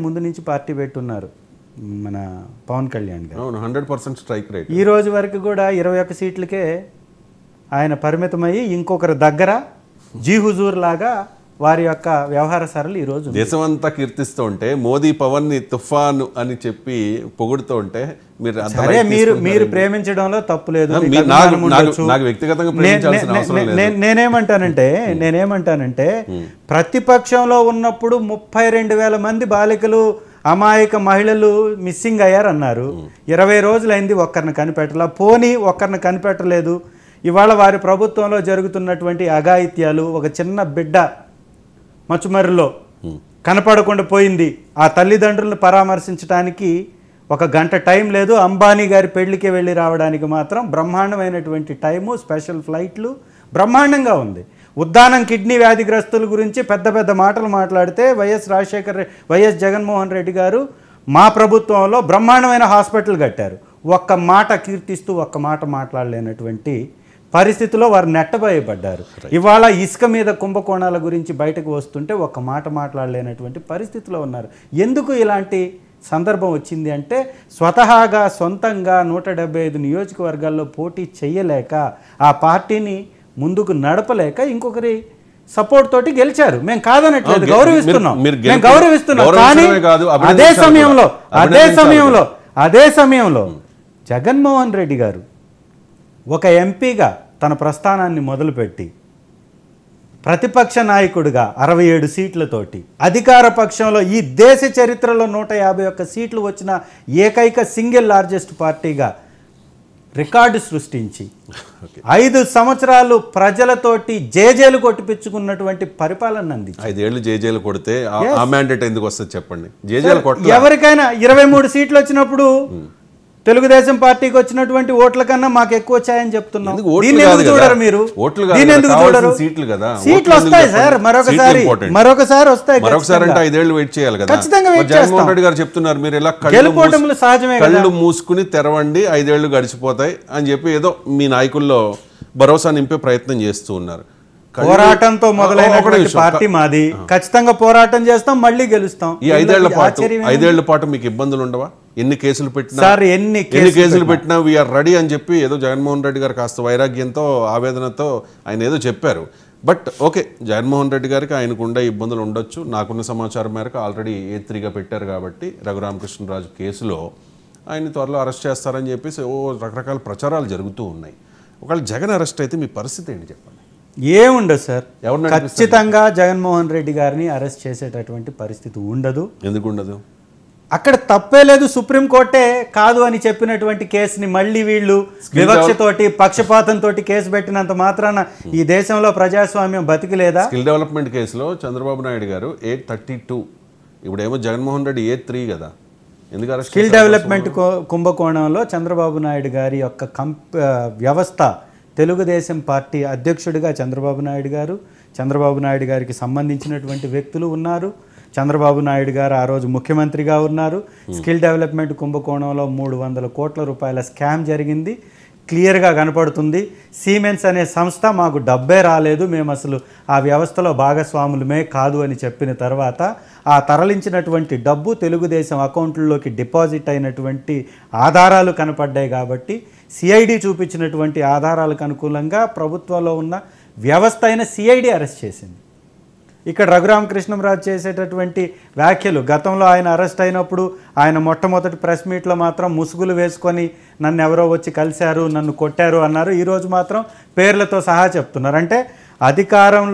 ముందు నుంచి పార్టీ పెట్టున్నారు మన పవన్ కళ్యాణ్ గారు. అవును 100% స్ట్రైక్ రేట్. ఈ రోజు వరకు కూడా 21 సీట్లకే ఆయన పరిమితమయ్యి ఇంకొకరి దగ్గర జీ హుజూర్ లాగా వారి యొక్క వ్యవహార సరళి ఈ రోజు దేశమంతా కీర్తిస్తూ ఉంటే మోదీ పవన్ ని తుఫాను అని చెప్పి పొగుడుతూ ఉంటే మీరు ప్రేమించడంలో తప్పు లేదు. నాకు వ్యక్తిగతంగా ప్రేమించాల్సిన అవసరం లేదు. నేనేమంటానంటే ప్రతిపక్షంలో ఉన్నప్పుడు 32,000 మంది బాలికలు అమాయక మహిళలు మిస్సింగ్ అయ్యారన్నారు. 20 రోజులైంది, ఒక్కరిని కనిపెట్టలా. పోనీ ఒక్కరిని కనిపెట్టలేదు. ఇవాళ వారి ప్రభుత్వంలో జరుగుతున్నటువంటి అఘాయిత్యాలు, ఒక చిన్న బిడ్డ మచ్చుమర్రిలో కనపడకుండా పోయింది. ఆ తల్లిదండ్రులను పరామర్శించడానికి 1 గంట టైం లేదు. అంబానీ గారి పెళ్లికి వెళ్ళి రావడానికి మాత్రం బ్రహ్మాండమైనటువంటి టైము, స్పెషల్ ఫ్లైట్లు, బ్రహ్మాండంగా ఉంది. ఉద్దానం కిడ్నీ వ్యాధిగ్రస్తుల గురించి పెద్ద పెద్ద మాటలు మాట్లాడితే వైఎస్ జగన్మోహన్ రెడ్డి గారు మా ప్రభుత్వంలో బ్రహ్మాండమైన హాస్పిటల్ కట్టారు. ఒక్క మాట కీర్తిస్తూ ఒక్క మాట మాట్లాడలేనటువంటి పరిస్థితిలో వారు నెట్టబోయబడ్డారు. ఇవాళ ఇసుక మీద కుంభకోణాల గురించి బయటకు వస్తుంటే ఒక్క మాట మాట్లాడలేనటువంటి పరిస్థితిలో ఉన్నారు. ఎందుకు ఇలాంటి సందర్భం వచ్చింది అంటే స్వతహాగా సొంతంగా 175 నియోజకవర్గాల్లో పోటీ చేయలేక, ఆ పార్టీని ముందుకు నడపలేక ఇంకొకరి సపోర్ట్ తోటి గెలిచారు. మేము కాదనట్లేదు, గౌరవిస్తున్నాం. కానీ అదే సమయంలో జగన్మోహన్ రెడ్డి గారు ఒక ఎంపీగా తన ప్రస్థానాన్ని మొదలుపెట్టి ప్రతిపక్ష నాయకుడిగా 67 సీట్లతోటి, అధికార పక్షంలో ఈ దేశ చరిత్రలో 151 సీట్లు వచ్చిన ఏకైక సింగిల్ లార్జెస్ట్ పార్టీగా రికార్డు సృష్టించి 5 సంవత్సరాలు ప్రజలతోటి జేజేలు కొట్టిపించుకున్నటువంటి పరిపాలన అంది. 5 ఏళ్ళు జేజేలు కొడితే ఆ మ్యాండేట్ ఎందుకు వస్తుంది చెప్పండి? జేజేలు ఎవరికైనా 23 సీట్లు వచ్చినప్పుడు తెలుగుదేశం పార్టీకి వచ్చినటువంటి ఓట్ల కన్నా మాకు ఎక్కువ వచ్చాయని చెప్తున్నాం. చూడరు మీరు, సీట్లు వస్తాయి సార్, మరొకసారి వస్తాయి. అంటే 5 ఏళ్ళు వెయిట్ చేయాలి కదా. జగన్మోహన్ రెడ్డి గారు చెప్తున్నారు మీరు ఇలా సహజమే, కళ్ళు మూసుకుని తెరవండి 5 ఏళ్ళు గడిచిపోతాయి అని చెప్పి ఏదో మీ నాయకుల్లో భరోసా నింపే ప్రయత్నం చేస్తూ ఉన్నారు. పోరాటంతో మొదలైనటువంటి పార్టీ మాది. ఖచ్చితంగా పోరాటం చేస్తాం, మళ్ళీ గెలుస్తాం. ఈ 5 ఏళ్ల పాటు మీకు ఇబ్బందులు ఉండవా? ఎన్ని కేసులు పెట్టినా, ఎన్ని కేసులు పెట్టినా వీఆర్ రెడీ అని చెప్పి ఏదో జగన్మోహన్ రెడ్డి గారు కాస్త వైరాగ్యంతో, ఆవేదనతో ఆయన ఏదో చెప్పారు. బట్ ఓకే, జగన్మోహన్ రెడ్డి గారికి ఆయనకు ఉండే ఇబ్బందులు ఉండొచ్చు. నాకున్న సమాచారం మేరకు ఆల్రెడీ A3గా పెట్టారు కాబట్టి రఘురామకృష్ణరాజు కేసులో ఆయన త్వరలో అరెస్ట్ చేస్తారని చెప్పేసి రకరకాల ప్రచారాలు జరుగుతూ ఉన్నాయి. ఒకవేళ జగన్ అరెస్ట్ అయితే మీ పరిస్థితి ఏంటి చెప్పండి? ఏముండదు సార్, ఖచ్చితంగా జగన్మోహన్ రెడ్డి గారిని అరెస్ట్ చేసేటటువంటి పరిస్థితి ఉండదు. ఎందుకు ఉండదు? అక్కడ తప్పే లేదు. సుప్రీంకోర్టే కాదు అని చెప్పినటువంటి కేసుని మళ్ళీ వీళ్ళు వివక్షతోటి, పక్షపాతంతో కేసు పెట్టినంత మాత్రాన ఈ దేశంలో ప్రజాస్వామ్యం బతికిలేదా? స్కిల్ డెవలప్మెంట్ కేసులో చంద్రబాబు నాయుడు గారు 832, ఇప్పుడేమో జగన్మోహన్ రెడ్డి 8-3 కదా. ఎందుకు స్కిల్ డెవలప్మెంట్ కుంభకోణంలో చంద్రబాబు నాయుడు గారి యొక్క వ్యవస్థ, తెలుగుదేశం పార్టీ అధ్యక్షుడిగా చంద్రబాబు నాయుడు గారికి సంబంధించినటువంటి వ్యక్తులు ఉన్నారు. చంద్రబాబు నాయుడు గారు ఆ రోజు ముఖ్యమంత్రిగా ఉన్నారు. స్కిల్ డెవలప్మెంట్ కుంభకోణంలో 300 కోట్ల రూపాయల స్కామ్ జరిగింది, క్లియర్గా కనపడుతుంది. సిమెన్స్ అనే సంస్థ మాకు డబ్బే రాలేదు, మేము అసలు ఆ వ్యవస్థలో భాగస్వాములమే కాదు అని చెప్పిన తర్వాత ఆ తరలించినటువంటి డబ్బు తెలుగుదేశం అకౌంట్లలోకి డిపాజిట్ అయినటువంటి ఆధారాలు కనపడ్డాయి. కాబట్టి సిఐడి చూపించినటువంటి ఆధారాలకు అనుకూలంగా ప్రభుత్వంలో ఉన్న వ్యవస్థ అయిన సిఐడి అరెస్ట్ చేసింది. ఇక్కడ రఘురామకృష్ణరాజు చేసేటటువంటి వ్యాఖ్యలు, గతంలో ఆయన అరెస్ట్ అయినప్పుడు ఆయన మొట్టమొదటి ప్రెస్ మీట్లో మాత్రం ముసుగులు వేసుకొని నన్ను ఎవరో వచ్చి కలిశారు, నన్ను కొట్టారు అన్నారు. ఈరోజు మాత్రం పేర్లతో సహా చెప్తున్నారు. అంటే అధికారంలో